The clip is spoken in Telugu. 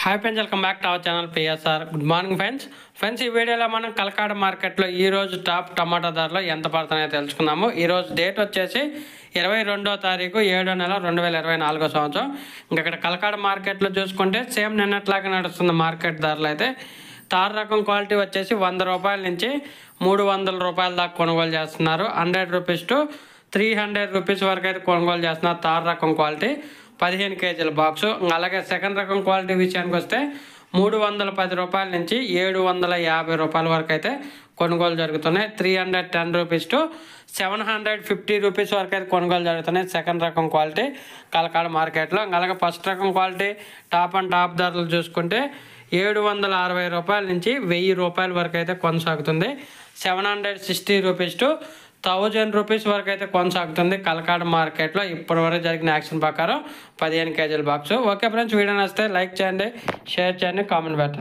Hi friends, welcome back to our channel PSR. Good morning friends. ఈ వీడియోలో మనం కలకాడ మార్కెట్లో ఈరోజు టాప్ టమాటా ధరలు ఎంత పడుతున్నాయో తెలుసుకుందాము. ఈరోజు డేట్ వచ్చేసి 22వ తారీఖు 7వ నెల 2024 సంవత్సరం. ఇంకా ఇక్కడ కలకాడ మార్కెట్లో చూసుకుంటే సేమ్ నిన్నట్లాగా నడుస్తుంది మార్కెట్ ధరలు. అయితే తార్ రకం క్వాలిటీ వచ్చేసి 100 రూపాయల నుంచి 300 రూపాయల దాకా కొనుగోలు చేస్తున్నారు. 100 రూపీస్ టు 300 రూపీస్ వరకు అయితే కొనుగోలు చేస్తున్నారు తార్ రకం క్వాలిటీ 15 కేజీల బాక్సు. అలాగే సెకండ్ రకం క్వాలిటీ విషయానికి వస్తే 310 రూపాయల నుంచి 750 రూపాయల వరకు అయితే కొనుగోలు జరుగుతున్నాయి. 310 రూపీస్ టు 750 రూపీస్ వరకు అయితే కొనుగోలు జరుగుతున్నాయి సెకండ్ రకం క్వాలిటీ కలకాడ మార్కెట్లో. అలాగే ఫస్ట్ రకం క్వాలిటీ టాప్ అండ్ టాప్ ధరలు చూసుకుంటే 760 రూపాయల నుంచి 1000 రూపాయల వరకు అయితే కొనసాగుతుంది. 760 రూపీస్ టు 1000 రూపీస్ వరకు అయితే కొనసాగుతుంది కలకాడ మార్కెట్లో ఇప్పటివరకు జరిగిన యాక్షన్ ప్రకారం 15 కేజీల బాక్సు. ఓకే ఫ్రెండ్స్, వీడియో నచ్చితే లైక్ చేయండి, షేర్ చేయండి, కామెంట్ పెట్టండి.